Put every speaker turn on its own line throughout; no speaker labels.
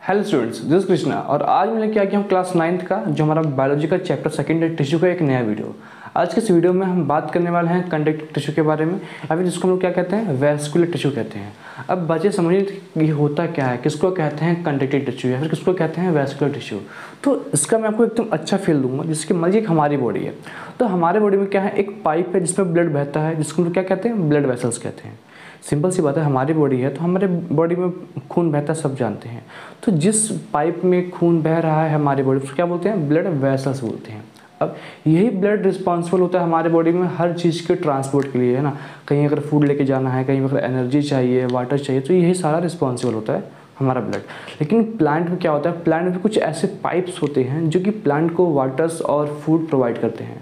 Hello students, this Krishna और आज मैं लेके आ गया हूँ क्लास 9th का जो हमारा बायोलॉजी का चैप्टर सेकंड है टिश्यू का एक नया वीडियो। आज के इस वीडियो में हम बात करने वाले हैं कंडक्टिव टिश्यू के बारे में, या फिर जिसको हम लोग क्या कहते हैं, वैस्कुलर टिश्यू कहते हैं। अब बच्चे समझिए ये होता क्या है, किसको कहते हैं कंडक्टिव टिश्यू या फिर किसको कहते हैं वैस्कुलर टिश्यू। तो इसका मैं आपको एकदम अच्छा फील दूंगा, जिसकी मर्जी एक हमारी बॉडी है। तो हमारे बॉडी में क्या है, एक पाइप है जिसमें ब्लड बहता है, जिसको हम लोग क्या कहते हैं, ब्लड वेसल्स कहते हैं। सिंपल सी बात है, हमारी बॉडी है तो हमारे बॉडी में खून बहता है, सब जानते हैं। तो जिस पाइप में खून बह रहा है हमारी बॉडी, उसको क्या बोलते हैं, ब्लड वेसल्स बोलते हैं। अब यही ब्लड रिस्पॉन्सिबल होता है हमारे बॉडी में हर चीज़ के ट्रांसपोर्ट के लिए, है ना। कहीं अगर फूड लेके जाना है, कहीं अगर एनर्जी चाहिए, वाटर चाहिए, तो यही सारा रिस्पॉन्सिबल होता है हमारा ब्लड। लेकिन प्लांट में क्या होता है, प्लांट में कुछ ऐसे पाइप्स होते हैं जो कि प्लांट को वाटर्स और फूड प्रोवाइड करते हैं।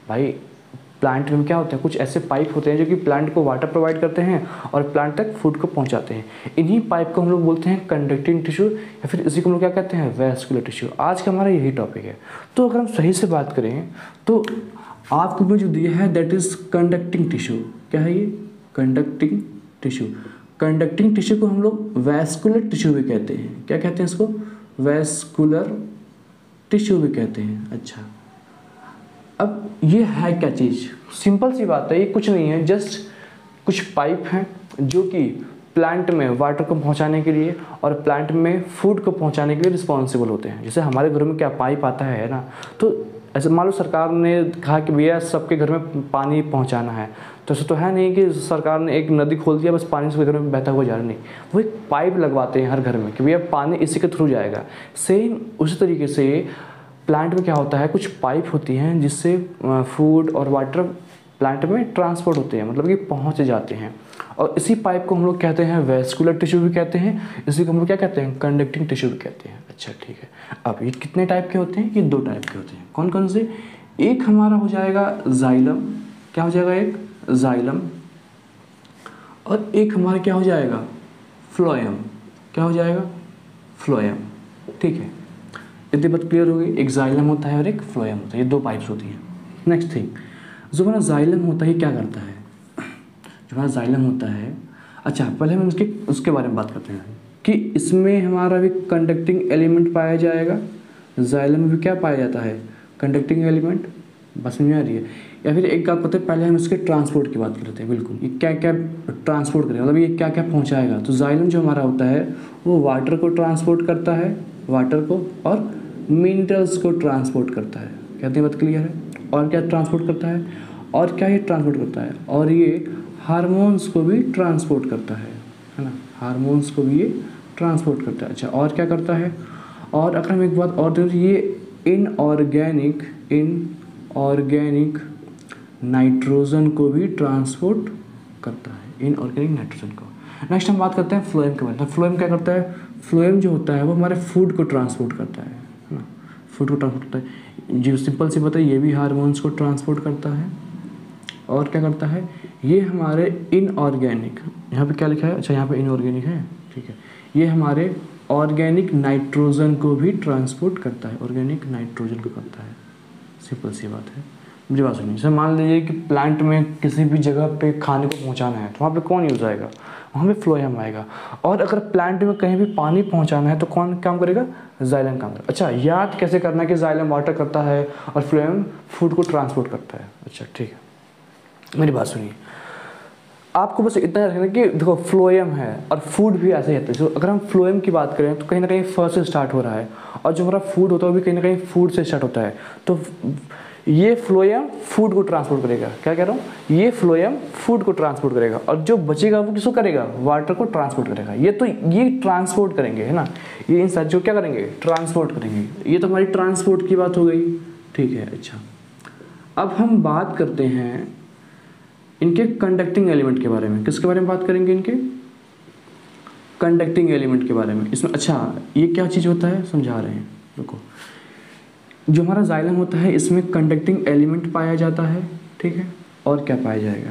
भाई प्लांट में क्या होता है, कुछ ऐसे पाइप होते हैं जो कि प्लांट को वाटर प्रोवाइड करते हैं और प्लांट तक फूड को पहुंचाते हैं। इन्हीं पाइप को हम लोग बोलते हैं कंडक्टिंग टिश्यू, या फिर इसी को हम लोग क्या कहते हैं, वैस्कुलर टिश्यू। आज का हमारा यही टॉपिक है। तो अगर हम सही से बात करें तो आपको में जो दिया है दैट इज कंडक्टिंग टिश्यू। क्या है ये, कंडक्टिंग टिश्यू। कंडक्टिंग टिश्यू को हम लोग वैस्कुलर टिश्यू भी कहते हैं। क्या कहते हैं इसको, वैस्कुलर टिश्यू भी कहते हैं। अच्छा, अब ये है क्या चीज़, सिंपल सी बात है, ये कुछ नहीं है, जस्ट कुछ पाइप हैं जो कि प्लांट में वाटर को पहुंचाने के लिए और प्लांट में फूड को पहुंचाने के लिए रिस्पॉन्सिबल होते हैं। जैसे हमारे घरों में क्या पाइप आता है ना, तो ऐसे मान लो सरकार ने कहा कि भैया सबके घर में पानी पहुंचाना है, तो ऐसा तो है नहीं कि सरकार ने एक नदी खोल दिया बस पानी सबके घर में बहता हुआ जा रहा, नहीं। वो एक पाइप लगवाते हैं हर घर में कि भैया पानी इसी के थ्रू जाएगा। सेम उसी तरीके से प्लांट में क्या होता है, कुछ पाइप होती हैं जिससे फूड और वाटर प्लांट में ट्रांसपोर्ट होते हैं, मतलब कि पहुंच जाते हैं। और इसी पाइप को हम लोग कहते हैं वैस्कुलर टिश्यू भी कहते हैं, इसी को हम लोग क्या कहते हैं, कंडक्टिंग टिश्यू भी कहते हैं। अच्छा ठीक है, अब ये कितने टाइप के होते हैं, ये दो टाइप के होते हैं। कौन कौन से, एक हमारा हो जाएगा जाइलम। क्या हो जाएगा, एक जाइलम, और एक हमारा क्या हो जाएगा, फ्लोएम। क्या हो जाएगा, फ्लोएम। ठीक है, इतनी बात क्लियर हो गई। एक जाइलम होता है और एक फ्लोएम होता है, ये दो पाइप्स होती हैं। नेक्स्ट थिंग, जो हमारा जाइलम होता है ये क्या करता है, जो हमारा जाइलम होता है, अच्छा पहले हम उसके बारे में बात करते हैं कि इसमें हमारा भी कंडक्टिंग एलिमेंट पाया जाएगा। जाइलम में भी क्या पाया जाता है, कंडक्टिंग एलिमेंट। बस में आ रही है, या फिर एक बात करते हैं, पहले हम इसके ट्रांसपोर्ट की बात करते हैं। बिल्कुल, ये क्या क्या ट्रांसपोर्ट करेगा, मतलब ये क्या क्या पहुँचाएगा। तो जाइलम जो हमारा होता है वो वाटर को ट्रांसपोर्ट करता है, वाटर को, और मिनरल्स को ट्रांसपोर्ट करता है। कहते हैं बात क्लियर है। और क्या ट्रांसपोर्ट करता है, और क्या ये ट्रांसपोर्ट करता है, और ये हार्मोन्स को भी ट्रांसपोर्ट करता है ना। हार्मोन्स को भी ये ट्रांसपोर्ट करता है। अच्छा, और क्या करता है, और अगर हम एक बात और देखें, ये इनऑर्गेनिक नाइट्रोजन को भी ट्रांसपोर्ट करता है, इनऑर्गेनिक नाइट्रोजन को। नेक्स्ट हम बात करते हैं फ्लोएम के बारे में। फ्लोएम क्या करता है, फ्लोएम जो होता है वो हमारे फूड को ट्रांसपोर्ट करता है ना, फूड को ट्रांसपोर्ट करता है। जो सिंपल सी बात है, ये भी हार्मोन्स को ट्रांसपोर्ट करता है। और क्या करता है, ये हमारे इनऑर्गेनिक, यहाँ पे क्या लिखा है, अच्छा यहाँ पे इनऑर्गेनिक है, ठीक है, ये हमारे ऑर्गेनिक नाइट्रोजन को भी ट्रांसपोर्ट करता है, ऑर्गेनिक नाइट्रोजन को करता है। सिंपल सी बात है, मुझे बात सुनिए। सर मान लीजिए कि प्लांट में किसी भी जगह पे खाने को पहुंचाना है, तो वहाँ पे कौन यूज़ आएगा, वहाँ पे फ्लोएम आएगा। और अगर प्लांट में कहीं भी पानी पहुंचाना है तो कौन काम करेगा, जाइलम काम करेगा। अच्छा, याद कैसे करना है कि जाइलम वाटर करता है और फ्लोएम फूड को ट्रांसपोर्ट करता है। अच्छा ठीक है, मेरी बात सुनिए, आपको बस इतना रखना कि देखो फ्लोएम है और फूड भी ऐसे ही होता है। तो अगर हम फ्लोएम की बात करें तो कहीं ना कहीं फर्स्ट से स्टार्ट हो रहा है, और जो हमारा फूड होता है वो भी कहीं ना कहीं फूड से स्टार्ट होता है। तो ये फ्लोएम फूड को ट्रांसपोर्ट करेगा। क्या कह रहा हूँ, ये फ्लोएम फूड को ट्रांसपोर्ट करेगा, और जो बचेगा वो किसको करेगा, वाटर को ट्रांसपोर्ट करेगा। ये ट्रांसपोर्ट करेंगे, है ना, ये इन साथ जो क्या करेंगे, ट्रांसपोर्ट करेंगे। ये तो हमारी ट्रांसपोर्ट की बात हो गई, ठीक है। अच्छा, अब हम बात करते हैं इनके कंडक्टिंग एलिमेंट के बारे में। किसके बारे में बात करेंगे, इनके कंडक्टिंग एलिमेंट के बारे में। इसमें अच्छा ये क्या चीज़ होता है, समझा रहे हैं। देखो, जो हमारा जाइलम होता है इसमें कंडक्टिंग एलिमेंट पाया जाता है, ठीक है। और क्या पाया जाएगा,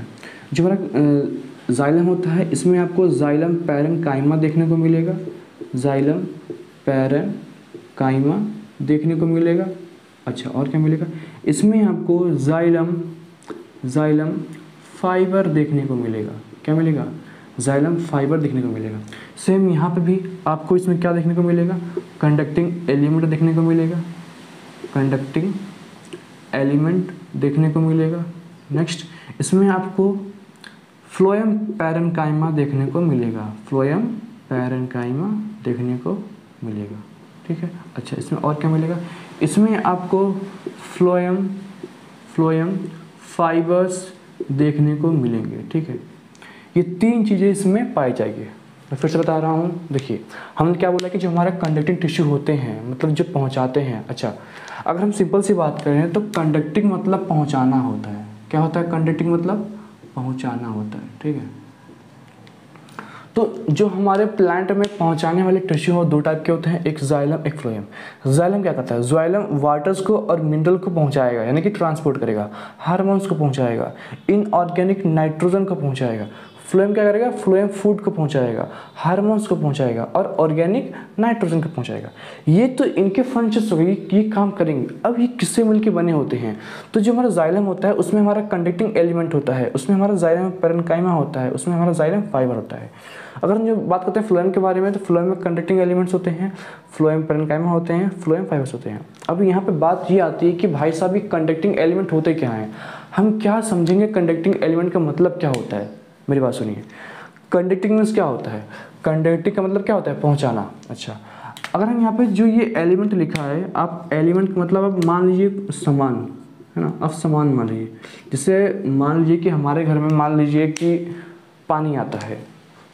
जो हमारा जाइलम होता है इसमें आपको जाइलम पैरेन्काइमा देखने को मिलेगा, जाइलम पैरेन्काइमा देखने को मिलेगा। अच्छा, और क्या मिलेगा, इसमें आपको जाइलम फाइबर देखने को मिलेगा। क्या मिलेगा, जाइलम फाइबर देखने को मिलेगा। सेम यहाँ पे भी आपको इसमें क्या देखने को मिलेगा, कंडक्टिंग एलिमेंट देखने को मिलेगा, कंडक्टिंग एलिमेंट देखने को मिलेगा। नेक्स्ट इसमें आपको फ्लोएम पैरेन्काइमा देखने को मिलेगा, फ्लोएम पैरेन्काइमा देखने को मिलेगा। ठीक है, अच्छा इसमें और क्या मिलेगा, इसमें आपको फ्लोएम फाइबर्स देखने को मिलेंगे। ठीक है, ये 3 चीज़ें इसमें पाई जाएगी। मैं फिर से बता रहा हूँ, देखिए हमने क्या बोला कि जो हमारे कंडक्टिंग टिश्यू होते हैं, मतलब जो पहुँचाते हैं। अच्छा, अगर हम सिंपल सी बात करें तो कंडक्टिंग मतलब पहुँचाना होता है। क्या होता है कंडक्टिंग मतलब पहुँचाना होता है। ठीक है, तो जो हमारे प्लांट में पहुंचाने वाले टिश्यू हो 2 टाइप के होते हैं, एक जाइलम एक फ्लोएम। जाइलम क्या करता है, जाइलम वाटर्स को और मिनरल को पहुंचाएगा, यानी कि ट्रांसपोर्ट करेगा, हार्मोन्स को पहुंचाएगा, इनऑर्गेनिक नाइट्रोजन को पहुंचाएगा। फ्लोएम क्या करेगा, फ्लोएम फूड को पहुंचाएगा, हार्मोन्स को पहुंचाएगा और ऑर्गेनिक नाइट्रोजन को पहुंचाएगा। ये तो इनके फंक्शंस हो गए, ये काम करेंगे। अब ये किससे मिलकर बने होते हैं, तो जो हमारा जाइलम होता है उसमें हमारा कंडक्टिंग एलिमेंट होता है, उसमें हमारा जाइलम पैरेन्काइमा होता है, उसमें हमारा जाइलम फाइबर होता है। अगर हम जो बात करते हैं फ्लोएम के बारे में, तो फ्लोएम में कंडक्टिंग एलिमेंट्स होते हैं, फ्लोएम पैरेन्काइमा होते हैं, फ्लोएम फाइबर्स होते हैं। अब यहाँ पे बात ये आती है कि भाई साहब ये कंडक्टिंग एलिमेंट होते क्या हैं, हम क्या समझेंगे कंडक्टिंग एलिमेंट का मतलब क्या होता है। मेरी बात सुनिए, कंडक्टिंग मीन्स क्या होता है, कंडक्टिंग का मतलब क्या होता है, पहुंचाना। अच्छा, अगर हम यहाँ पे जो ये एलिमेंट लिखा है, आप एलिमेंट का मतलब आप मान लीजिए सामान है ना, अब सामान मान लीजिए, जैसे मान लीजिए कि हमारे घर में मान लीजिए कि पानी आता है,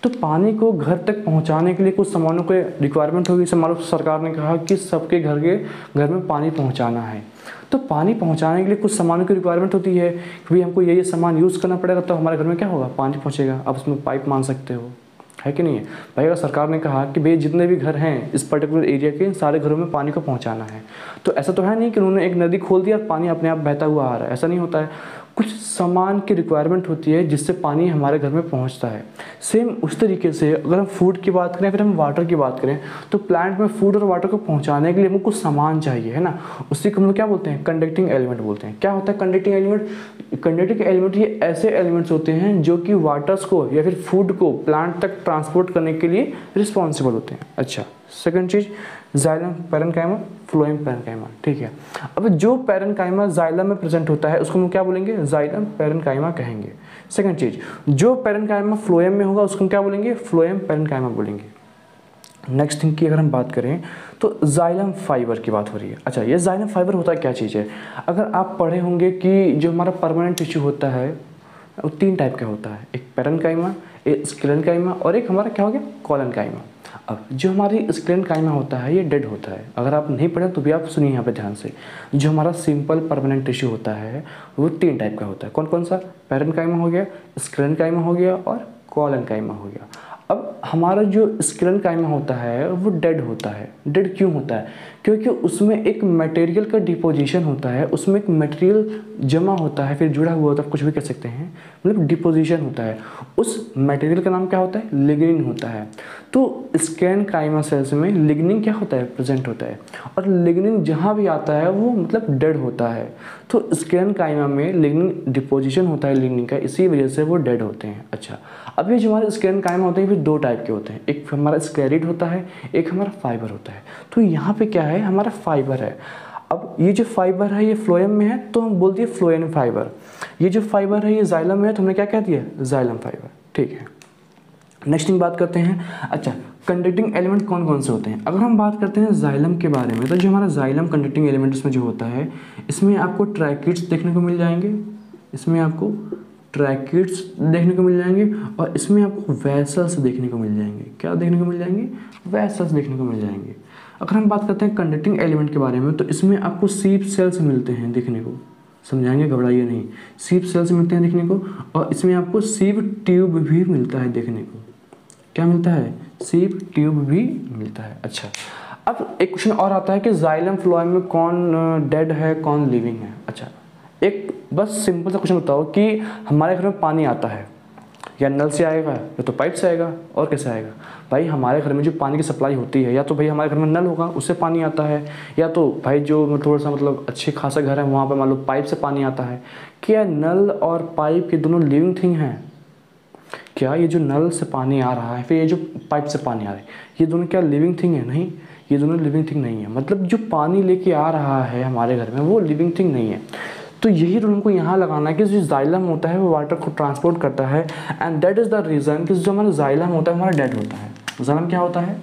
तो पानी को घर तक पहुंचाने के लिए कुछ सामानों के रिक्वायरमेंट होगी। जैसे मान लो सरकार ने कहा कि सबके घर में पानी पहुंचाना है, तो पानी पहुंचाने के लिए कुछ सामानों की रिक्वायरमेंट होती है कि भाई हमको ये सामान यूज़ करना पड़ेगा, तो हमारे घर में क्या होगा, पानी पहुंचेगा। अब उसमें पाइप मान सकते हो, है कि नहीं है भाई। अगर सरकार ने कहा कि भाई जितने भी घर हैं इस पर्टिकुलर एरिया के, सारे घरों में पानी को पहुंचाना है, तो ऐसा तो है नहीं कि उन्होंने एक नदी खोल दिया और पानी अपने आप बहता हुआ आ रहा है, ऐसा नहीं होता है। कुछ सामान की रिक्वायरमेंट होती है जिससे पानी हमारे घर में पहुंचता है। सेम उस तरीके से अगर हम फूड की बात करें, फिर हम वाटर की बात करें, तो प्लांट में फूड और वाटर को पहुंचाने के लिए हमको कुछ सामान चाहिए, है ना। उसी को हम क्या बोलते हैं, कंडक्टिंग एलिमेंट बोलते हैं। क्या होता है कंडक्टिंग एलिमेंट, कंडक्टिंग एलिमेंट ये ऐसे एलिमेंट्स होते हैं जो कि वाटर्स को या फिर फूड को प्लांट तक ट्रांसपोर्ट करने के लिए रिस्पॉन्सिबल होते हैं। अच्छा, सेकंड चीज़ जाइलम पैरेन्काइमा, फ्लोएम पैरेन्काइमा। ठीक है, अब जो पैरेन्काइमा जाइलम में प्रेजेंट होता है उसको हम क्या बोलेंगे, जाइलम पैरेन्काइमा कहेंगे। सेकंड चीज़, जो पैरेन्काइमा फ्लोएम में होगा उसको हम क्या बोलेंगे, फ्लोएम पैरेन्काइमा बोलेंगे। नेक्स्ट थिंग की अगर हम बात करें तो जाइलम फाइबर की बात हो रही है। अच्छा, ये जाइलम फाइबर होता क्या चीज़ है, अगर आप पढ़े होंगे कि जो हमारा परमानेंट टिश्यू होता है वो 3 टाइप का होता है, एक पैरेन्काइमा, एक स्क्लेरेन्काइमा और एक हमारा क्या हो गया, कोलेन्काइमा। अब जो हमारी स्क्लेरेन्काइमा होता है ये डेड होता है। अगर आप नहीं पढ़े तो भी आप सुनिए यहाँ पे ध्यान से। जो हमारा सिंपल परमानेंट टिश्यू होता है वो 3 टाइप का होता है। कौन कौन सा, पैरेन्काइमा हो गया, स्क्लेरेन्काइमा हो गया और कोलेन्काइमा हो गया। अब हमारा जो स्क्लेरेन्काइमा होता है वो डेड होता है। डेड क्यों होता है, क्योंकि उसमें एक मटेरियल का डिपोजिशन होता है, उसमें एक मटेरियल जमा होता है, फिर जुड़ा हुआ होता है, कुछ भी कह सकते हैं, मतलब डिपोजिशन होता है। उस मटेरियल का नाम क्या होता है, लिग्निन होता है। तो स्क्लेरेन्काइमा सेल्स में लिग्निन क्या होता है, प्रेजेंट होता है, और लिग्निन जहाँ भी आता है वो मतलब डेड होता है। तो स्क्लेरेन्काइमा में लिग्निन डिपोजिशन होता है लिग्निन का, इसी वजह से वो डेड होते हैं। अच्छा, अब ये जो हमारे स्क्लेरेन्काइमा होते हैं फिर 2 टाइप के होते हैं, एक हमारा स्क्लेरिड होता है, एक हमारा फाइबर होता है। तो यहाँ पे क्या है, हमारा फाइबर है। अब ये जो फाइबर है ये फ्लोएम में है तो हम बोलते हैं फ्लोएम फाइबर। ये जो फाइबर है ये जाइलम में है तो हमने क्या कह दिया, जाइलम फाइबर। ठीक है, नेक्स्ट थिंग बात करते हैं। अच्छा, कंडक्टिंग एलिमेंट कौन कौन से होते हैं। अगर हम बात करते हैं जाइलम के बारे में, तो जो हमारा जाइलम कंडक्टिंग एलिमेंट इसमें जो होता है, इसमें आपको ट्रैकिड्स देखने को मिल जाएंगे, इसमें आपको ट्रैकिड्स देखने को मिल जाएंगे, और इसमें आपको वैसल्स देखने को मिल जाएंगे। क्या देखने को मिल जाएंगे, वैसल्स देखने को मिल जाएंगे। अगर हम बात करते हैं कंडक्टिंग एलिमेंट के बारे में, तो इसमें आपको सीप सेल्स मिलते हैं देखने को, समझाएंगे, घबराइए नहीं, सीप सेल्स मिलते हैं देखने को, और इसमें आपको सीप ट्यूब भी मिलता है देखने को। क्या मिलता है, सीप ट्यूब भी मिलता है। अच्छा, अब एक क्वेश्चन और आता है कि जाइलम फ्लोएम में कौन डेड है कौन लिविंग है। अच्छा, एक बस सिंपल सा क्वेश्चन बताओ कि हमारे घर में पानी आता है, या नल से आएगा या तो पाइप से आएगा, और कैसे आएगा। भाई हमारे घर में जो पानी की सप्लाई होती है, या तो भाई हमारे घर में नल होगा उससे पानी आता है, या तो भाई जो थोड़ा सा मतलब अच्छे खासा घर है वहाँ पर मान लो पाइप से पानी आता है। क्या नल और पाइप के दोनों लिविंग थिंग हैं, क्या ये जो नल से पानी आ रहा है, फिर ये जो पाइप से पानी आ रहा है, ये दोनों क्या लिविंग थिंग है? नहीं, ये दोनों लिविंग थिंग नहीं है। मतलब जो पानी लेके आ रहा है हमारे घर में वो लिविंग थिंग नहीं है। तो यही रूल हमको यहाँ लगाना है कि जो जाइलम होता है वो वाटर को ट्रांसपोर्ट करता है, and that is the reason कि जो हमारा जाइलम होता है हमारा डेड होता है। जाइलम क्या होता है?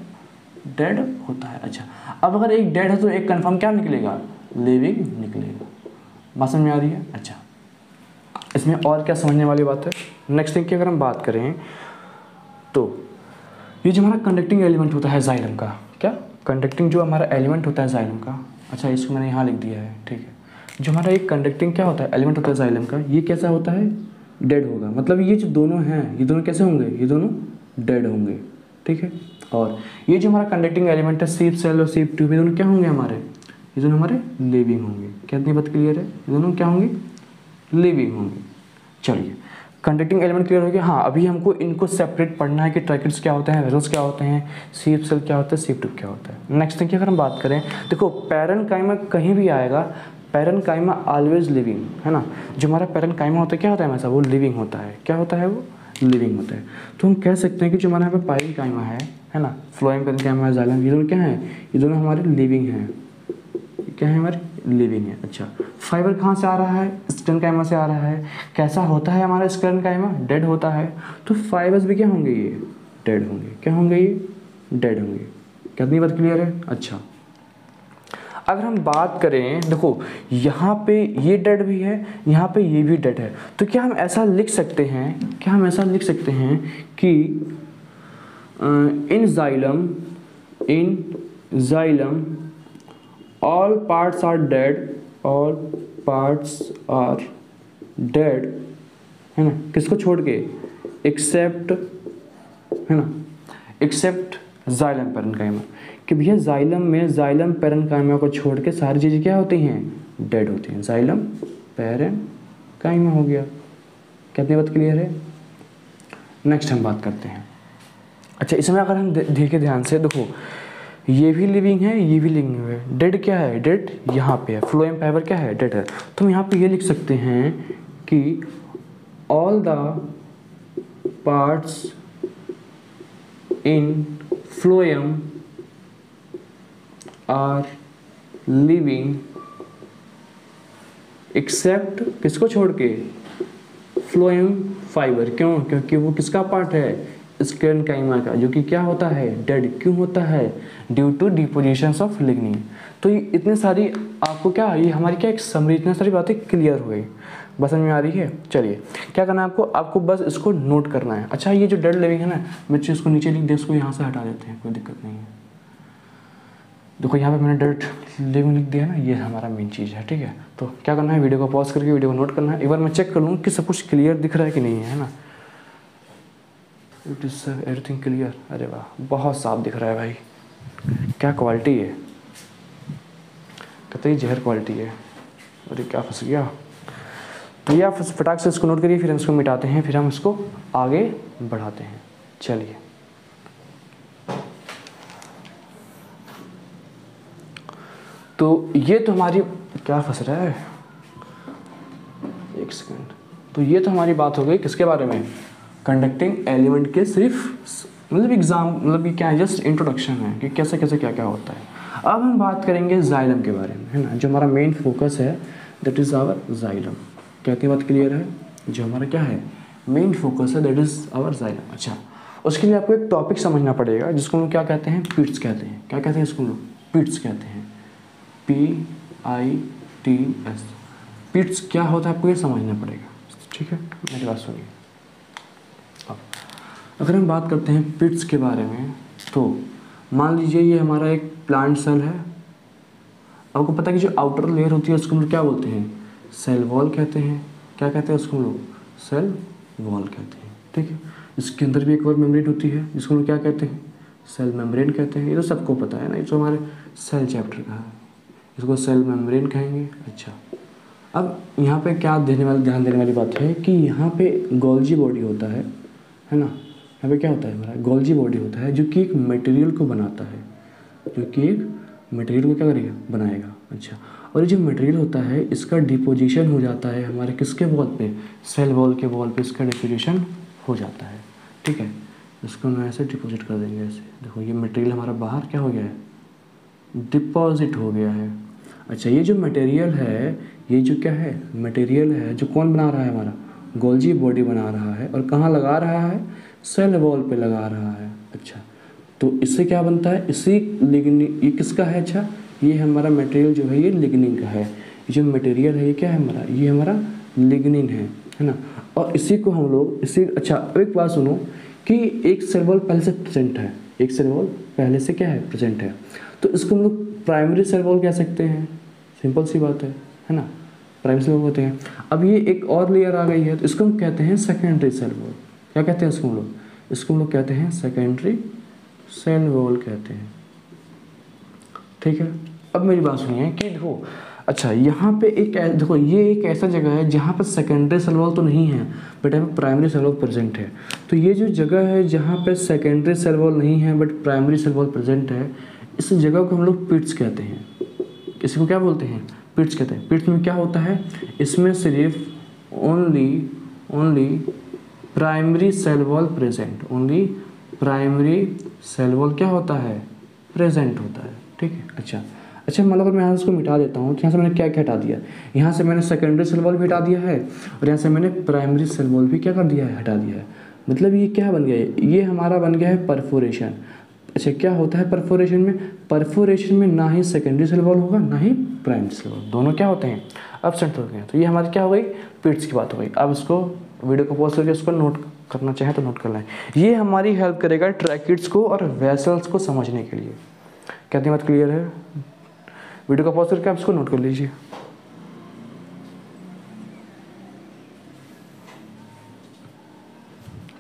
डेड होता है। अच्छा, अब अगर एक डेड है तो एक कन्फर्म क्या निकलेगा? लिविंग निकलेगा। बात समझ में आ रही है? अच्छा, इसमें और क्या समझने वाली बात है? नेक्स्ट थिंग की अगर हम बात करें तो ये जो हमारा कंडक्टिंग एलिमेंट होता है जाइलम का, क्या कंडक्टिंग जो हमारा एलिमेंट होता है जाइलम का, अच्छा इसको मैंने यहाँ लिख दिया है, ठीक है। जो हमारा एक कंडक्टिंग क्या होता है एलिमेंट होता है जाइलम का, ये कैसा होता है? डेड होगा। मतलब ये जो दोनों हैं ये दोनों कैसे होंगे? ये दोनों डेड होंगे, ठीक है। और ये जो हमारा कंडक्टिंग एलिमेंट है सीप सेल और सीप ट्यूब, ये दोनों क्या होंगे हमारे? ये दोनों हमारे लिविंग होंगे। कितनी बात क्लियर है? ये दोनों क्या होंगे? लिविंग होंगे। चलिए, कंडक्टिंग एलिमेंट क्लियर हो गया। हाँ, अभी हमको इनको सेपरेट पढ़ना है कि ट्रैकेट्स क्या होते हैं, वेसल्स क्या होते हैं, सीप सेल क्या होता है, सीप ट्यूब क्या होता है। नेक्स्ट थिंग की अगर हम बात करें, देखो पैरेन्काइमा कहीं भी आएगा, पैरेन्काइमा ऑलवेज लिविंग है ना। जो हमारा पैरेन्काइमा होता है क्या होता है हमेशा? वो लिविंग होता है। क्या होता है? वो लिविंग होता है। तो हम कह सकते हैं कि जो हमारे यहाँ पे पैरेन्काइमा है ना, फ्लोएम पैरेन्काइमा, जाइलम, ये दोनों क्या है? ये दोनों हमारे लिविंग हैं। क्या है? हमारे लिविंग है। अच्छा, फाइबर कहाँ से आ रहा है? स्क्लेरेनकाइमा से आ रहा है। कैसा होता है हमारा स्क्लेरेनकाइमा? डेड होता है। तो फाइबर्स भी क्या होंगे? ये डेड होंगे। क्या होंगे? ये डेड होंगे। कितनी बात क्लियर है? अच्छा, अगर हम बात करें, देखो यहाँ पे ये डेड भी है, यहाँ पे ये भी डेड है, तो क्या हम ऐसा लिख सकते हैं, क्या हम ऐसा लिख सकते हैं कि इन xylem all parts are dead, all parts are dead, है ना, किसको छोड़ के? एक्सेप्ट, है ना, एक्सेप्ट जाइलम पैरेन्काइमा, कि भैया जाइलम में जाइलम पैरेन्काइमा को छोड़ के सारी चीज़ें क्या होती हैं? डेड होती हैं। जाइलम पैरेन्काइमा हो गया। कितनी बात क्लियर है? नेक्स्ट हम बात करते हैं। अच्छा, इसमें अगर हम देखें ध्यान से, देखो ये भी लिविंग है, ये भी लिविंग है। डेड क्या है? डेड यहाँ पे है। फ्लोएम फाइबर क्या है? डेड है। तो हम यहाँ पे ये लिख सकते हैं कि all the parts in phloem are living except, किसको छोड़ के? Phloem fibre. क्यों? क्योंकि वो किसका पार्ट है? स्क्लेरेनकाइमा का, जो कि क्या होता है? डेड। क्यों होता है? Due to deposition of lignin. तो ये इतने सारी आपको क्या, ये हमारी क्या एक समरी, इतनी सारी बातें क्लियर हो गई। बस समझ में आ रही है? चलिए, क्या करना है आपको? आपको बस इसको नोट करना है। अच्छा, ये जो डेड लिविंग है ना, बच्चे इसको नीचे लिख दे, इसको यहाँ से हटा देते हैं, कोई दिक्कत नहीं है। देखो यहाँ पे मैंने डेड लिविंग लिख दिया ना, ये हमारा मेन चीज़ है, ठीक है। तो क्या करना है? वीडियो को पॉज करके वीडियो को नोट करना है। एक बार मैं चेक कर लूँ कि सब कुछ क्लियर दिख रहा है कि नहीं है ना। It is everything clear. अरे वाह, बहुत साफ दिख रहा है भाई, क्या क्वालिटी है, कतई जहर क्वालिटी है। अरे क्या फंस गया। तो ये आप फटाक से इसको नोट करिए, फिर हम इसको मिटाते हैं, फिर हम इसको आगे बढ़ाते हैं। चलिए, तो ये तो हमारी, क्या फंस रहा है, एक सेकंड। तो ये तो हमारी बात हो गई किसके बारे में? कंडक्टिंग एलिमेंट के सिर्फ मतलब एग्जाम, मतलब ये क्या है, जस्ट इंट्रोडक्शन है कि कैसे कैसे क्या क्या होता है। अब हम बात करेंगे जाइलम के बारे में, है ना, जो हमारा मेन फोकस है, दैट इज़ आवर जाइलम। कहती बात क्लियर है? जो हमारा क्या है मेन फोकस है, दैट इज़ आवर जाइलम। अच्छा, उसके लिए आपको एक टॉपिक समझना पड़ेगा जिसको हम लोग क्या कहते हैं? पिट्स कहते हैं। क्या कहते हैं इसको लोग? पिट्स कहते हैं। PITS। पिट्स क्या होता है आपको ये समझना पड़ेगा, ठीक है। मेरी बात सुनिए। अगर हम बात करते हैं पिट्स के बारे में, तो मान लीजिए ये हमारा एक प्लांट सेल है। आपको पता है कि जो आउटर लेयर होती है उसको हम लोग क्या बोलते हैं? सेल वॉल कहते हैं। क्या कहते हैं उसको हम लोग? सेल वॉल कहते हैं, ठीक है। इसके अंदर भी एक और मेम्ब्रेन होती है जिसको हम लोग क्या कहते हैं? सेल मेम्ब्रेन कहते हैं। ये तो सबको पता है ना, ये तो हमारे सेल चैप्टर का है, इसको सेल मेम्ब्रेन कहेंगे। अच्छा, अब यहाँ पे क्या ध्यान देने वाली बात है कि यहाँ पे गोल्जी बॉडी होता है ना। यहाँ पे क्या होता है? हमारा गोल्जी बॉडी होता है जो कि एक मटेरियल को बनाता है, जो कि एक मटेरियल को क्या करेगा? बनाएगा। अच्छा, और ये जो मटेरियल होता है इसका डिपोजिशन हो जाता है हमारे किसके वॉल पे? सेल वॉल के वॉल पे इसका डिपोजिशन हो जाता है। ठीक है, इसको हम ऐसे डिपॉजिट कर देंगे ऐसे। देखो ये मटेरियल हमारा बाहर क्या हो गया है, डिपॉजिट हो गया है। अच्छा ये जो मटेरियल है, ये जो क्या है मटेरियल है, जो कौन बना रहा है, हमारा गोल्जी बॉडी बना रहा है, और कहाँ लगा रहा है, सेल वॉल पे लगा रहा है। अच्छा तो इससे क्या बनता है, इसी लिग्निन, ये किसका है, अच्छा ये हमारा मटेरियल जो है ये लिग्निन का है। ये जो मटेरियल है ये क्या है हमारा, ये हमारा लिग्निन है ना। और इसी को हम लोग इसी, अच्छा अब एक बात सुनो कि एक सेल वॉल पहले से प्रेजेंट है, एक सेल वॉल पहले से क्या है, प्रेजेंट है, तो इसको हम लोग प्राइमरी सेल वॉल कह सकते हैं। सिंपल सी बात है ना, प्राइमरी सेल वॉल होते हैं। अब ये एक और लेयर आ गई है, तो इसको हम कहते हैं सेकेंडरी सेल वॉल। क्या कहते हैं इसको हम लोग, इसको हम लोग कहते हैं सेकेंडरी सेल वॉल कहते हैं। ठीक है, अब मेरी बात सुनिए कि देखो, अच्छा यहाँ पे एक देखो, ये एक ऐसा जगह है जहाँ पर सेकेंडरी सेल वॉल तो नहीं है, बट यहाँ पर प्राइमरी सेल वॉल प्रेजेंट है। तो ये जो जगह है जहाँ पे सेकेंडरी सेल वॉल नहीं है but primary cell wall present है, इस जगह को हम लोग पिट्स कहते हैं। इसी को क्या बोलते हैं, पिट्स कहते हैं। पिट्स में क्या होता है, इसमें सिर्फ only primary cell wall present, only primary cell wall क्या होता है, प्रेजेंट होता है। ठीक है, अच्छा मतलब अगर मैं यहाँ से इसको मिटा देता हूँ तो यहाँ से मैंने क्या क्या हटा दिया, यहाँ से मैंने सेकेंडरी सेल वॉल भी हटा दिया है, और यहाँ से मैंने प्राइमरी सेल वॉल भी क्या कर दिया है, हटा दिया है। मतलब ये क्या बन गया है, ये हमारा बन गया है परफोरेशन। अच्छा क्या होता है परफोरेशन में, परफोरेशन में ना ही सेकेंडरी सेल वॉल होगा ना ही प्राइमरी सेल वॉल, दोनों क्या होते हैं, एब्सेंट होते हैं। तो ये हमारी क्या हो गई, पिट्स की बात हो गई। अब इसको वीडियो को पॉज करके इसको नोट करना चाहें तो नोट कर लें। ये हमारी हेल्प करेगा ट्रैकिड्स को और वेसल्स को समझने के लिए। कहती बात क्लियर है, वीडियो को पॉज करके आप इसको नोट कर लीजिए।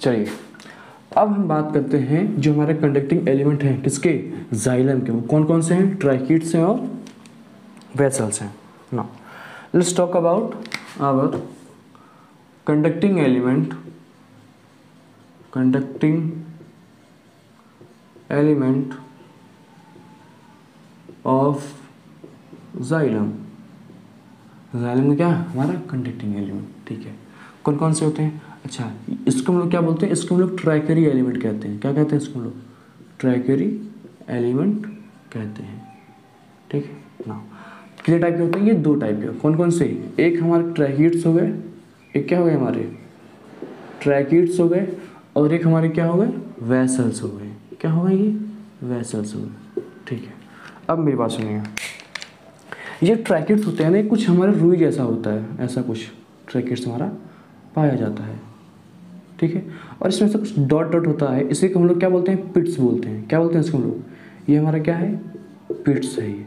चलिए अब हम बात करते हैं जो हमारे कंडक्टिंग एलिमेंट हैं किसके, जाइलम के। वो कौन कौन से हैं, ट्राइकिड्स हैं और वेसल्स हैं। Now let's talk about conducting element of xylem. Xylem में क्या हमारा कंडक्टिंग एलिमेंट। ठीक है, कौन कौन से होते हैं, अच्छा इसको हम लोग क्या बोलते हैं, इसको हम लोग ट्राइकरी एलिमेंट कहते हैं। क्या कहते हैं इसको हम लोग, ट्राइकरी एलिमेंट कहते हैं। ठीक है ना, कितने टाइप के होते हैं, ये दो टाइप के। कौन कौन से, एक हमारे ट्रैकिड्स हो गए, एक क्या हो गए हमारे ट्रैकिड्स हो गए, और एक हमारे क्या हो गए, वेसल्स हो गए। क्या हो गए, ये वेसल्स हो गए। ठीक है, अब मेरी बात सुनिए, ये ट्रैकिड्स होते हैं ना, कुछ हमारे रुई जैसा होता है, ऐसा कुछ ट्रैकिड्स हमारा पाया जाता है। ठीक है, और इसमें से कुछ डॉट डॉट होता है, इसी को हम लोग क्या बोलते हैं, पिट्स बोलते हैं। क्या बोलते हैं इसको हम लोग, ये हमारा क्या है, पिट्स है। ये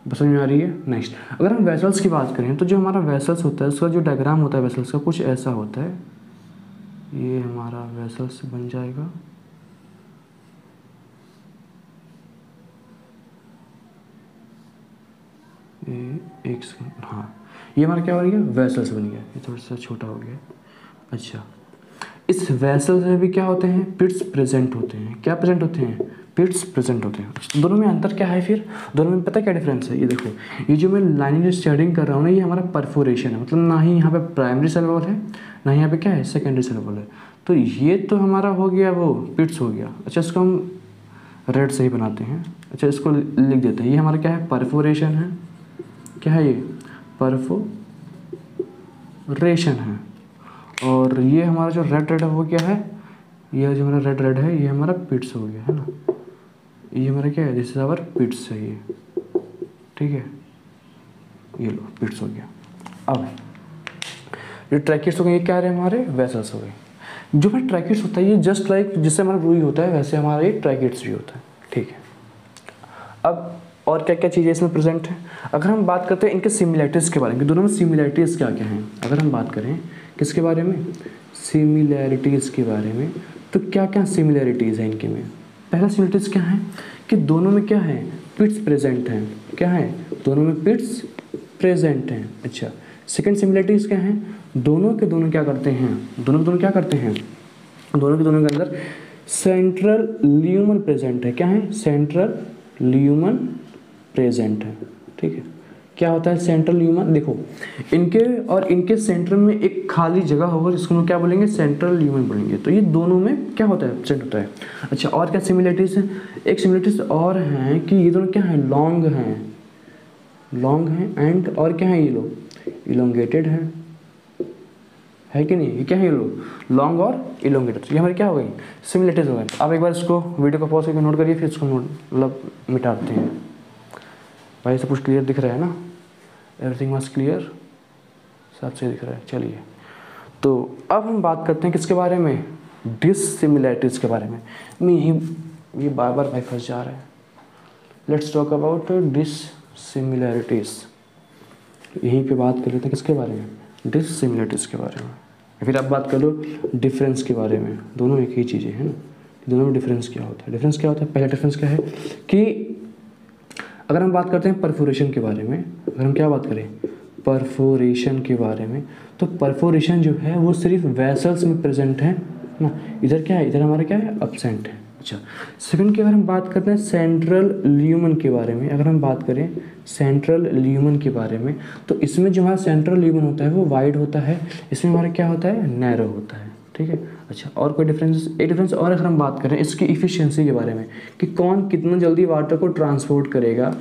बस समझ में आ रही है। नेक्स्ट अगर हम वेसल्स की बात करें तो जो हमारा वेसल्स होता है उसका जो डायग्राम होता है वेसल्स का कुछ ऐसा होता है। ये हमारा वेसल्स बन जाएगा, एक सेकंड, हाँ ये हमारा क्या हो गया, वेसल्स बन गया। ये थोड़ा सा छोटा हो गया। अच्छा इस वेसल्स में भी क्या होते हैं, पिट्स प्रेजेंट होते हैं। क्या प्रेजेंट होते हैं, पिट्स प्रेजेंट होते हैं। दोनों में अंतर क्या है, फिर दोनों में पता क्या डिफरेंस है। ये देखो, ये जो मैं लाइनिंग शेडिंग कर रहा हूँ ना, ये हमारा परफोरेशन है, मतलब ना ही यहाँ पे प्राइमरी सेल वॉल है ना ही यहाँ पे क्या है, सेकेंडरी सेल वॉल है। तो ये तो हमारा हो गया वो पिट्स हो गया। अच्छा इसको हम रेड से ही बनाते हैं। अच्छा इसको लिख देते हैं, ये हमारा क्या है, परफोरेशन है। क्या है ये, परफोरेशन है। और ये हमारा जो रेड रेड है वो क्या है, ये जो हमारा रेड रेड है ये हमारा पिट्स हो गया है ना। ये हमारा क्या है, दिस इज आवर पिट्स है ये। ठीक है, ये लो पिट्स हो गया। अब ये ट्रैकिड्स हो गए, ये क्या रहे हमारे, वेसल्स हो गए। जो हमारा ट्रैकिड्स होता है ये जस्ट लाइक जिससे हमारा रुई होता है वैसे हमारा ये ट्रैकिड्स भी होता है। ठीक है, अब और क्या क्या चीज़ें इसमें प्रेजेंट है। अगर हम बात करते हैं इनके सिमिलैरिटीज़ के बारे में, दोनों में सिमिलैरिटीज़ क्या क्या हैं। अगर हम बात करें किसके बारे में, सिमिलैरिटीज़ के बारे में, तो क्या क्या सिमिलैरिटीज़ हैं इनके में। पहला सिमिलैरिटीज़ क्या है कि दोनों में क्या है, पिट्स प्रेजेंट हैं। क्या है, दोनों में पिट्स प्रेजेंट हैं। अच्छा सेकंड सिमिलैरिटीज़ क्या है, दोनों के दोनों क्या करते हैं, दोनों के दोनों क्या करते हैं, दोनों के दोनों के अंदर सेंट्रल ल्यूमन प्रेजेंट है। क्या है, सेंट्रल ल्यूमन प्रेजेंट है। ठीक है, क्या होता है सेंट्रल ल्यूमन। देखो इनके और इनके सेंटर में एक खाली जगह होगा जिसको हम क्या बोलेंगे, सेंट्रल ल्यूमन बोलेंगे। तो ये दोनों में क्या होता है, प्रेजेंट होता है। अच्छा और क्या सिमिलरिटीज हैं, एक सिमिलरिटीज और हैं कि ये दोनों क्या हैं, लॉन्ग हैं एंड और क्या है ये लोग इलोंगेटेड है कि नहीं, ये क्या है ये लोग लॉन्ग और इलोंगेटेड। ये हमारी क्या हो गई, सिमिलरिटीज हो गई। आप एक बार इसको वीडियो को पॉज करके नोट करिए, फिर इसको मतलब मिटाते हैं। भाई सब कुछ क्लियर दिख रहा है ना, एवरीथिंग वाज क्लियर, सब सही दिख रहा है। चलिए तो अब हम बात करते हैं किसके बारे में, डिससिमिलरिटीज के बारे में। मैं ये बार बार भाई फंस जा रहा है। Let's talk about dissimilarities. यहीं पे बात कर लेते हैं किसके बारे में, डिससिमिलरिटीज के बारे में। फिर आप बात कर लो डिफरेंस के बारे में, दोनों एक ही चीज़ें हैं ना, दोनों में डिफरेंस क्या होता है। डिफरेंस क्या होता है, पहला डिफरेंस क्या है कि अगर हम बात करते हैं परफोरेशन के बारे में, अगर हम क्या बात करें परफोरेशन के बारे में, तो परफोरेशन जो है वो सिर्फ वेसल्स में प्रेजेंट है ना, इधर क्या है, इधर हमारा क्या है अब्सेंट है। अच्छा सेकंड की अगर हम बात करते हैं सेंट्रल ल्यूमन के बारे में, अगर हम बात करें सेंट्रल ल्यूमन के बारे में, तो इसमें जो हमारा सेंट्रल ल्यूमन होता है वो वाइड होता है, इसमें हमारा क्या होता है नैरो होता है। ठीक है। अच्छा और कोई डिफरेंस, एक डिफरेंस और अगर हम बात करें इसकी इफ़िशियंसी के बारे में कि कौन कितना जल्दी वाटर को ट्रांसपोर्ट करेगा,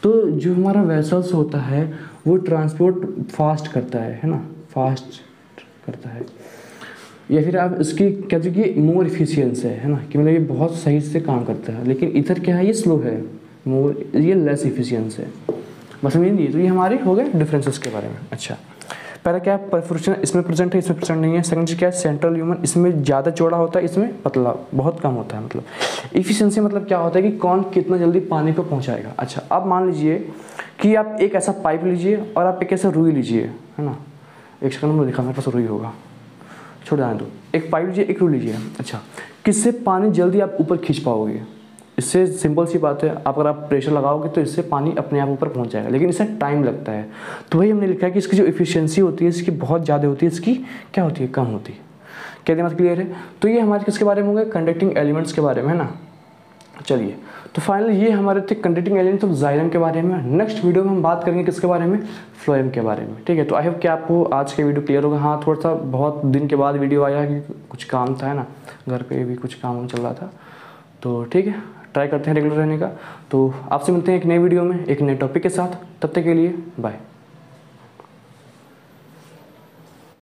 तो जो हमारा वेसल्स होता है वो ट्रांसपोर्ट फास्ट करता है ना, फास्ट करता है। या फिर आप इसकी कह दीजिए कि मोर इफिशियंस है ना, कि मतलब ये बहुत सही से काम करता है, लेकिन इधर क्या है ये स्लो है, मोर ये लेस इफिशियंस है। बस समझ लीजिए। तो ये हमारे हो गए डिफरेंसेस के बारे में। अच्छा पहला क्या है परफोरेशन, इसमें प्रेजेंट है, इसमें प्रेजेंट नहीं है। सेकंड क्या है सेंट्रल ल्यूमन, इसमें ज़्यादा चौड़ा होता है, इसमें पतला बहुत कम होता है। मतलब इफिशियंसी मतलब क्या होता है कि कौन कितना जल्दी पानी को पहुंचाएगा। अच्छा अब मान लीजिए कि आप एक ऐसा पाइप लीजिए और आप एक ऐसा रुई लीजिए, है ना, एक सेकंड में दिखा, मेरे पास रुई होगा, छोड़ जाने दो। एक पाइप लीजिए एक रुई लीजिए। अच्छा किससे पानी जल्दी आप ऊपर खींच पाओगे, इससे सिंपल सी बात है, अगर आप प्रेशर लगाओगे तो इससे पानी अपने आप ऊपर पहुंच जाएगा, लेकिन इससे टाइम लगता है। तो वही हमने लिखा है कि इसकी जो इफिशियंसी होती है इसकी बहुत ज़्यादा होती है, इसकी क्या होती है कम होती है। क्या दिमाग क्लियर है। तो ये हमारे किसके बारे में होंगे, कंडक्टिंग एलिमेंट्स के बारे में, है ना। चलिए तो फाइनली ये हमारे थे कंडक्टिंग एलिमेंट्स ऑफ जाइलम के बारे में। नेक्स्ट वीडियो में हम बात करेंगे किसके बारे में, फ्लोएम के बारे में। ठीक है। तो आई होप कि आपको आज के वीडियो क्लियर होगा। हाँ थोड़ा सा बहुत दिन के बाद वीडियो आया कि कुछ काम था, है ना, घर पे भी कुछ काम चल रहा था, तो ठीक है ट्राई करते हैं रेगुलर रहने का। तो आपसे मिलते हैं एक नए वीडियो में एक नए टॉपिक के साथ, तब तक के लिए बाय।